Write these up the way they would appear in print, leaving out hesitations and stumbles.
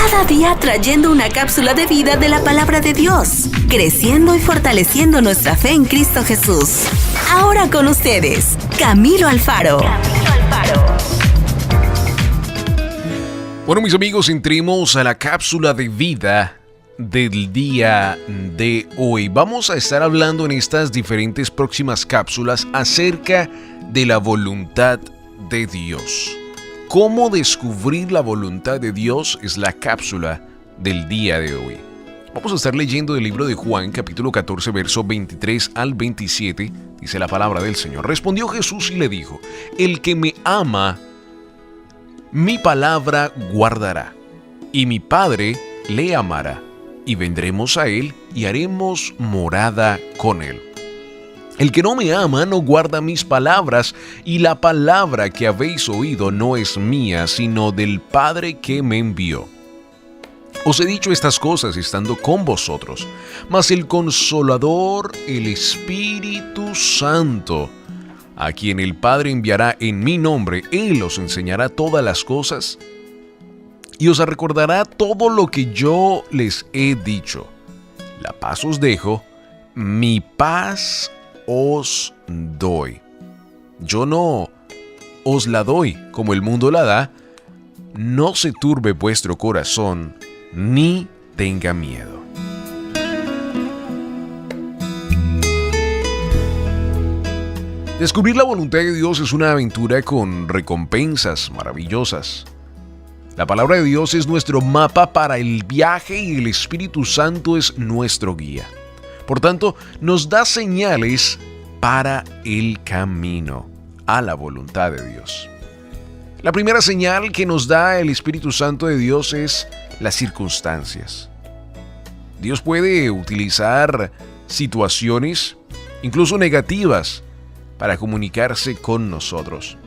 Cada día trayendo una cápsula de vida de la palabra de Dios, creciendo y fortaleciendo nuestra fe en Cristo Jesús. Ahora con ustedes, Camilo Alfaro. Bueno, mis amigos, entremos a la cápsula de vida del día de hoy. Vamos a estar hablando en estas diferentes próximas cápsulas acerca de la voluntad de Dios. ¿Cómo descubrir la voluntad de Dios? Es la cápsula del día de hoy. Vamos a estar leyendo del libro de Juan, capítulo 14, verso 23 al 27. Dice la palabra del Señor. Respondió Jesús y le dijo: el que me ama, mi palabra guardará, y mi Padre le amará, y vendremos a él y haremos morada con él. El que no me ama no guarda mis palabras, y la palabra que habéis oído no es mía, sino del Padre que me envió. Os he dicho estas cosas estando con vosotros, mas el Consolador, el Espíritu Santo, a quien el Padre enviará en mi nombre, Él os enseñará todas las cosas y os recordará todo lo que yo les he dicho. La paz os dejo, mi paz os doy. Yo no os la doy como el mundo la da. No se turbe vuestro corazón, ni tenga miedo. Descubrir la voluntad de Dios es una aventura con recompensas maravillosas. La palabra de Dios es nuestro mapa para el viaje y el Espíritu Santo es nuestro guía. Por tanto, nos da señales para el camino a la voluntad de Dios. La primera señal que nos da el Espíritu Santo de Dios es las circunstancias. Dios puede utilizar situaciones, incluso negativas, para comunicarse con nosotros.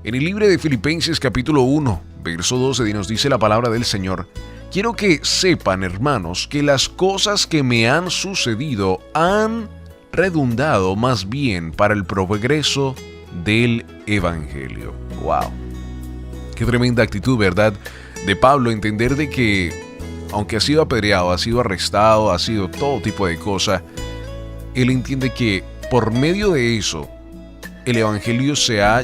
En el libro de Filipenses capítulo 1, verso 12 nos dice la palabra del Señor: quiero que sepan, hermanos, que las cosas que me han sucedido han redundado más bien para el progreso del Evangelio. ¡Wow! Qué tremenda actitud, ¿verdad? De Pablo, entender de que, aunque ha sido apedreado, ha sido arrestado, ha sido todo tipo de cosas, él entiende que por medio de eso, el Evangelio se ha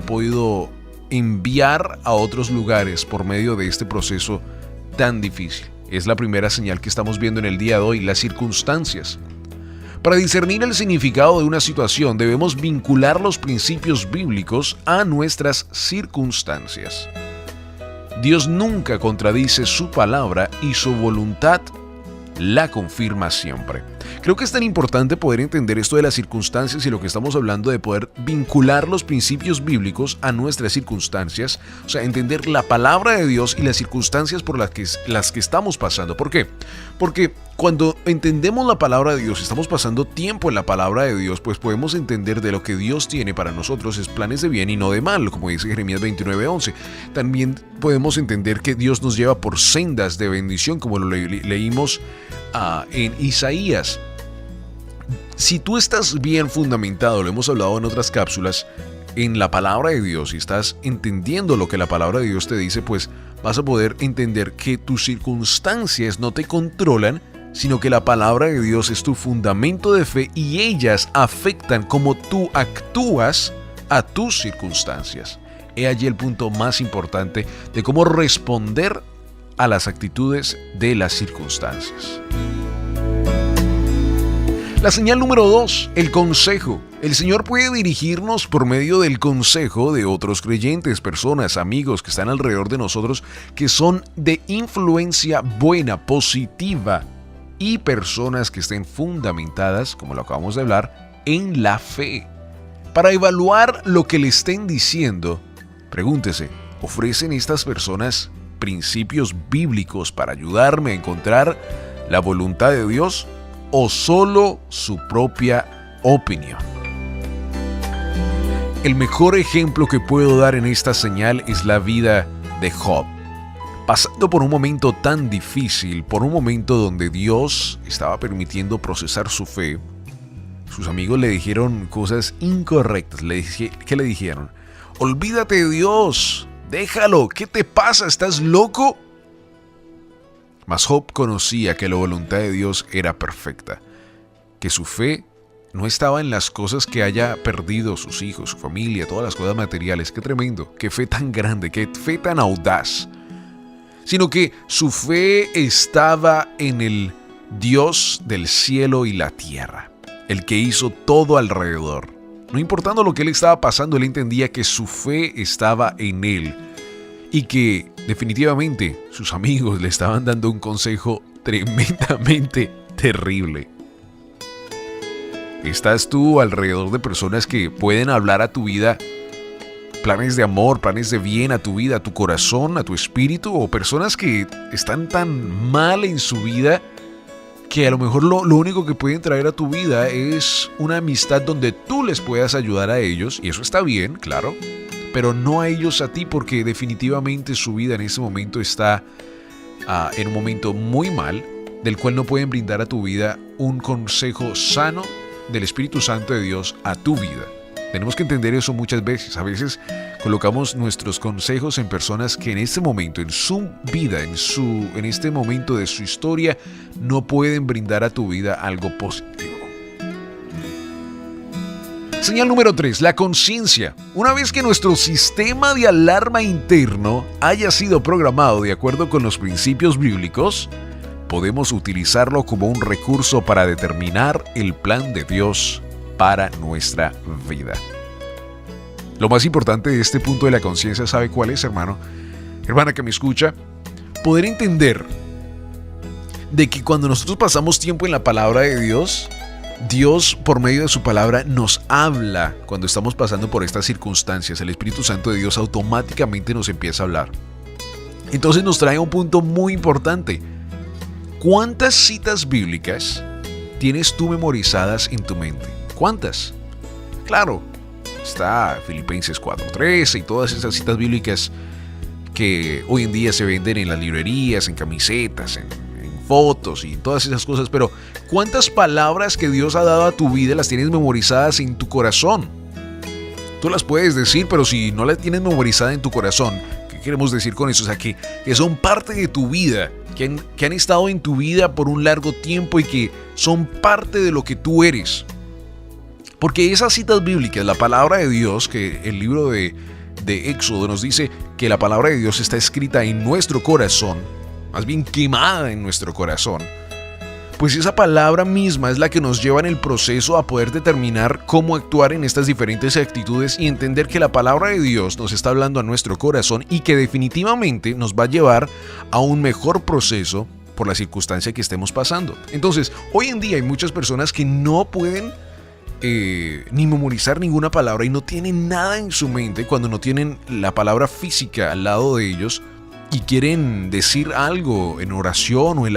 podido enviar a otros lugares por medio de este proceso tan difícil. Es la primera señal que estamos viendo en el día de hoy, las circunstancias. Para discernir el significado de una situación, debemos vincular los principios bíblicos a nuestras circunstancias. Dios nunca contradice su palabra y su voluntad la confirma siempre. Creo que es tan importante poder entender esto de las circunstancias y lo que estamos hablando de poder vincular los principios bíblicos a nuestras circunstancias, o sea, entender la palabra de Dios y las circunstancias por las que estamos pasando. ¿Por qué? Porque cuando entendemos la palabra de Dios, estamos pasando tiempo en la palabra de Dios, pues podemos entender de lo que Dios tiene para nosotros es planes de bien y no de mal, como dice Jeremías 29:11. También podemos entender que Dios nos lleva por sendas de bendición, como lo leímos en Isaías. Si tú estás bien fundamentado, lo hemos hablado en otras cápsulas, en la palabra de Dios y estás entendiendo lo que la palabra de Dios te dice, pues vas a poder entender que tus circunstancias no te controlan, sino que la palabra de Dios es tu fundamento de fe y ellas afectan cómo tú actúas a tus circunstancias. He allí el punto más importante de cómo responder a las actitudes de las circunstancias. La señal número 2, el consejo. El Señor puede dirigirnos por medio del consejo de otros creyentes, personas, amigos que están alrededor de nosotros, que son de influencia buena, positiva, y personas que estén fundamentadas, como lo acabamos de hablar, en la fe. Para evaluar lo que le estén diciendo, pregúntese, ¿ofrecen estas personas principios bíblicos para ayudarme a encontrar la voluntad de Dios o solo su propia opinión? El mejor ejemplo que puedo dar en esta señal es la vida de Job. Pasando por un momento tan difícil, por un momento donde Dios estaba permitiendo procesar su fe, sus amigos le dijeron cosas incorrectas. ¿Qué le dijeron? Olvídate de Dios, déjalo, ¿qué te pasa? ¿Estás loco? Mas Job conocía que la voluntad de Dios era perfecta, que su fe no estaba en las cosas que haya perdido sus hijos, su familia, todas las cosas materiales. Qué tremendo, qué fe tan grande, qué fe tan audaz. Sino que su fe estaba en el Dios del cielo y la tierra, el que hizo todo alrededor. No importando lo que él estaba pasando, él entendía que su fe estaba en él y que definitivamente sus amigos le estaban dando un consejo tremendamente terrible. ¿Estás tú alrededor de personas que pueden hablar a tu vida planes de amor, planes de bien a tu vida, a tu corazón, a tu espíritu? ¿O personas que están tan mal en su vida que a lo mejor lo único que pueden traer a tu vida es una amistad donde tú les puedas ayudar a ellos? Y eso está bien, claro, pero no a ellos a ti, porque definitivamente su vida en ese momento está en un momento muy mal, del cual no pueden brindar a tu vida un consejo sano del Espíritu Santo de Dios a tu vida. Tenemos que entender eso muchas veces. A veces colocamos nuestros consejos en personas que en este momento, en su vida, en este momento de su historia, no pueden brindar a tu vida algo positivo. Señal número 3, la conciencia. Una vez que nuestro sistema de alarma interno haya sido programado de acuerdo con los principios bíblicos, podemos utilizarlo como un recurso para determinar el plan de Dios para nuestra vida. Lo más importante de este punto de la conciencia, ¿sabe cuál es, hermano? Hermana que me escucha, poder entender de que cuando nosotros pasamos tiempo en la palabra de Dios, Dios por medio de su palabra nos habla cuando estamos pasando por estas circunstancias. El Espíritu Santo de Dios automáticamente nos empieza a hablar. Entonces nos trae un punto muy importante. ¿Cuántas citas bíblicas tienes tú memorizadas en tu mente? ¿Cuántas? Claro, está Filipenses 4:13 y todas esas citas bíblicas que hoy en día se venden en las librerías, en camisetas, en fotos y todas esas cosas. Pero ¿cuántas palabras que Dios ha dado a tu vida las tienes memorizadas en tu corazón? Tú las puedes decir, pero si no las tienes memorizada en tu corazón, ¿qué queremos decir con eso? O sea, que son parte de tu vida, que han estado en tu vida por un largo tiempo y que son parte de lo que tú eres. Porque esas citas bíblicas, la palabra de Dios, que el libro de Éxodo nos dice que la palabra de Dios está escrita en nuestro corazón, más bien quemada en nuestro corazón, pues esa palabra misma es la que nos lleva en el proceso a poder determinar cómo actuar en estas diferentes actitudes y entender que la palabra de Dios nos está hablando a nuestro corazón y que definitivamente nos va a llevar a un mejor proceso por la circunstancia que estemos pasando. Entonces, hoy en día hay muchas personas que no pueden ni memorizar ninguna palabra y no tienen nada en su mente cuando no tienen la palabra física al lado de ellos y quieren decir algo en oración o en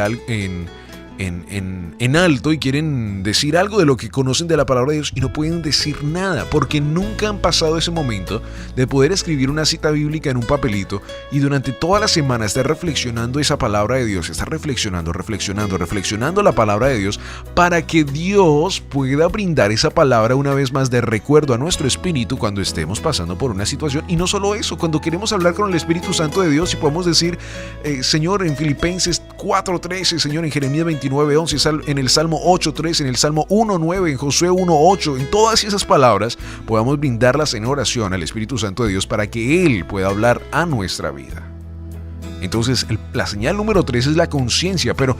alto y quieren decir algo de lo que conocen de la palabra de Dios y no pueden decir nada porque nunca han pasado ese momento de poder escribir una cita bíblica en un papelito y durante toda la semana estar reflexionando esa palabra de Dios, estar reflexionando la palabra de Dios para que Dios pueda brindar esa palabra una vez más de recuerdo a nuestro espíritu cuando estemos pasando por una situación. Y no solo eso, cuando queremos hablar con el Espíritu Santo de Dios y podemos decir, Señor, en Filipenses 4:13, Señor, en Jeremías 29:11, en el Salmo 8:3, en el Salmo 1:9, en Josué 1:8, en todas esas palabras podamos brindarlas en oración al Espíritu Santo de Dios para que Él pueda hablar a nuestra vida. Entonces, la señal número 3 es la conciencia, pero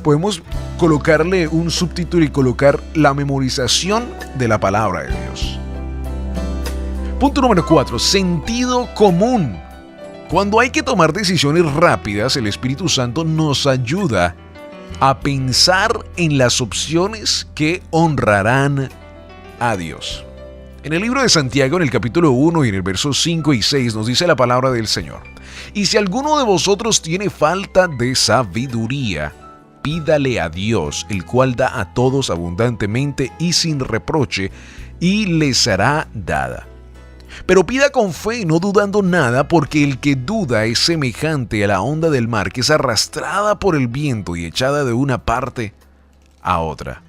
podemos colocarle un subtítulo y colocar la memorización de la palabra de Dios. Punto número 4, sentido común. Cuando hay que tomar decisiones rápidas, el Espíritu Santo nos ayuda a pensar en las opciones que honrarán a Dios. En el libro de Santiago, en el capítulo 1 y en el versos 5 y 6, nos dice la palabra del Señor: y si alguno de vosotros tiene falta de sabiduría, pídale a Dios, el cual da a todos abundantemente y sin reproche, y le será dada. Pero pida con fe, no dudando nada, porque el que duda es semejante a la onda del mar, que es arrastrada por el viento y echada de una parte a otra.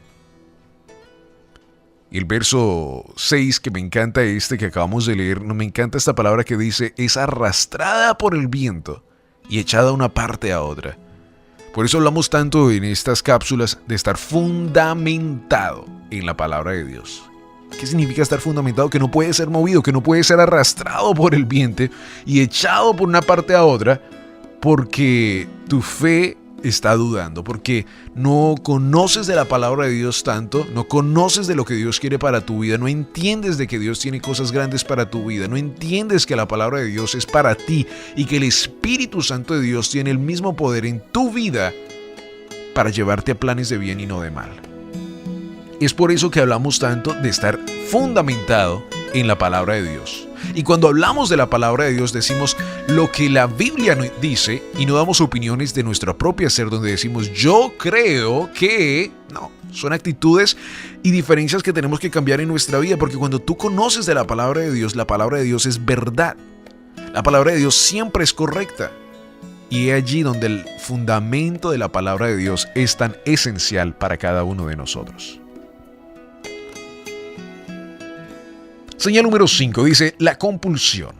Y el verso 6, que me encanta que acabamos de leer, no me encanta esta palabra que dice, es arrastrada por el viento y echada de una parte a otra. Por eso hablamos tanto en estas cápsulas de estar fundamentado en la palabra de Dios. ¿Qué significa estar fundamentado? Que no puede ser movido, que no puede ser arrastrado por el viento y echado por una parte a otra porque tu fe está dudando, porque no conoces de la palabra de Dios tanto, no conoces de lo que Dios quiere para tu vida, no entiendes de que Dios tiene cosas grandes para tu vida, no entiendes que la palabra de Dios es para ti y que el Espíritu Santo de Dios tiene el mismo poder en tu vida para llevarte a planes de bien y no de mal. Es por eso que hablamos tanto de estar fundamentado en la palabra de Dios. Y cuando hablamos de la palabra de Dios decimos lo que la Biblia dice y no damos opiniones de nuestra propia ser donde decimos yo creo que... No, son actitudes y diferencias que tenemos que cambiar en nuestra vida, porque cuando tú conoces de la palabra de Dios es verdad. La palabra de Dios siempre es correcta. Y es allí donde el fundamento de la palabra de Dios es tan esencial para cada uno de nosotros. Señal número 5 dice la compulsión.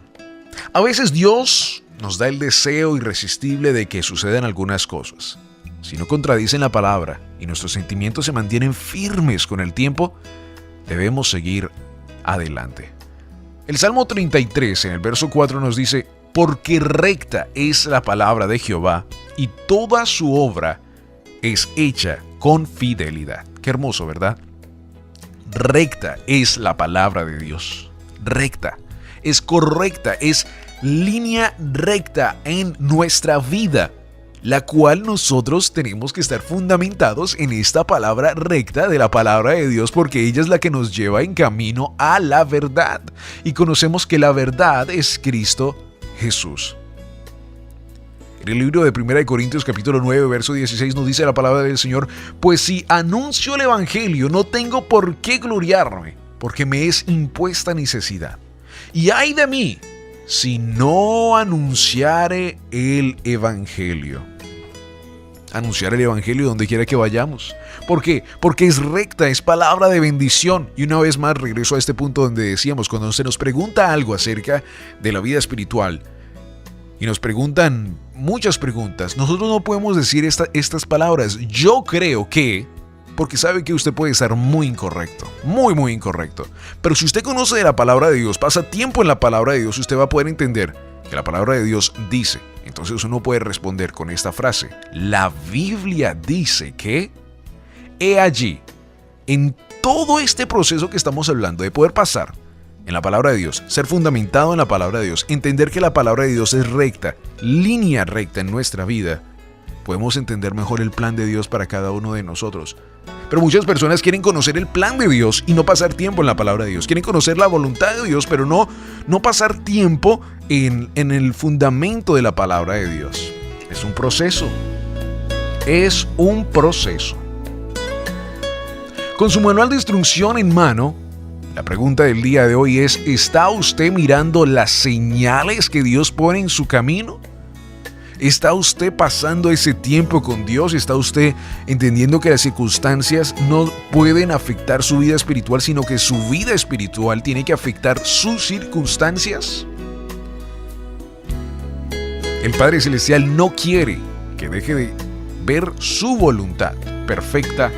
A veces Dios nos da el deseo irresistible de que sucedan algunas cosas. Si no contradicen la palabra y nuestros sentimientos se mantienen firmes con el tiempo, debemos seguir adelante. El Salmo 33 en el verso 4 nos dice: porque recta es la palabra de Jehová y toda su obra es hecha con fidelidad. Qué hermoso, ¿verdad? Recta es la palabra de Dios. Recta. Es correcta. Es línea recta en nuestra vida, la cual nosotros tenemos que estar fundamentados en esta palabra recta de la palabra de Dios, porque ella es la que nos lleva en camino a la verdad. Y conocemos que la verdad es Cristo Jesús. En el libro de 1 Corintios capítulo 9, verso 16 nos dice la palabra del Señor: pues si anuncio el evangelio no tengo por qué gloriarme, porque me es impuesta necesidad. Y ay de mí si no anunciare el evangelio. Anunciar el evangelio donde quiera que vayamos. ¿Por qué? Porque es recta, es palabra de bendición. Y una vez más regreso a este punto donde decíamos, cuando se nos pregunta algo acerca de la vida espiritual y nos preguntan muchas preguntas, nosotros no podemos decir estas palabras. Yo creo que, porque sabe que usted puede estar muy incorrecto, muy incorrecto. Pero si usted conoce de la palabra de Dios, pasa tiempo en la palabra de Dios, usted va a poder entender que la palabra de Dios dice. Entonces uno puede responder con esta frase: la Biblia dice que, he allí, en todo este proceso que estamos hablando de poder pasar en la palabra de Dios, ser fundamentado en la palabra de Dios, entender que la palabra de Dios es recta, línea recta en nuestra vida, podemos entender mejor el plan de Dios para cada uno de nosotros. Pero muchas personas quieren conocer el plan de Dios y no pasar tiempo en la palabra de Dios. Quieren conocer la voluntad de Dios, pero no pasar tiempo en el fundamento de la palabra de Dios. Es un proceso. Es un proceso. Con su manual de instrucción en mano, la pregunta del día de hoy es: ¿está usted mirando las señales que Dios pone en su camino? ¿Está usted pasando ese tiempo con Dios? ¿Está usted entendiendo que las circunstancias no pueden afectar su vida espiritual, sino que su vida espiritual tiene que afectar sus circunstancias? El Padre Celestial no quiere que deje de ver su voluntad perfecta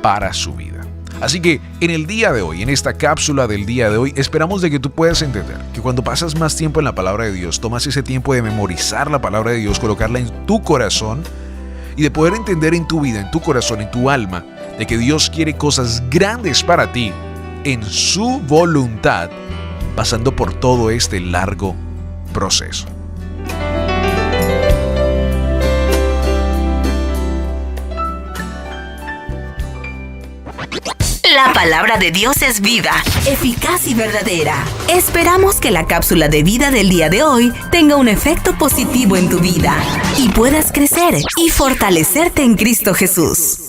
para su vida. Así que en el día de hoy, en esta cápsula del día de hoy, esperamos de que tú puedas entender que cuando pasas más tiempo en la palabra de Dios, tomas ese tiempo de memorizar la palabra de Dios, colocarla en tu corazón y de poder entender en tu vida, en tu corazón, en tu alma, de que Dios quiere cosas grandes para ti en su voluntad, pasando por todo este largo proceso. La palabra de Dios es viva, eficaz y verdadera. Esperamos que la cápsula de vida del día de hoy tenga un efecto positivo en tu vida y puedas crecer y fortalecerte en Cristo Jesús.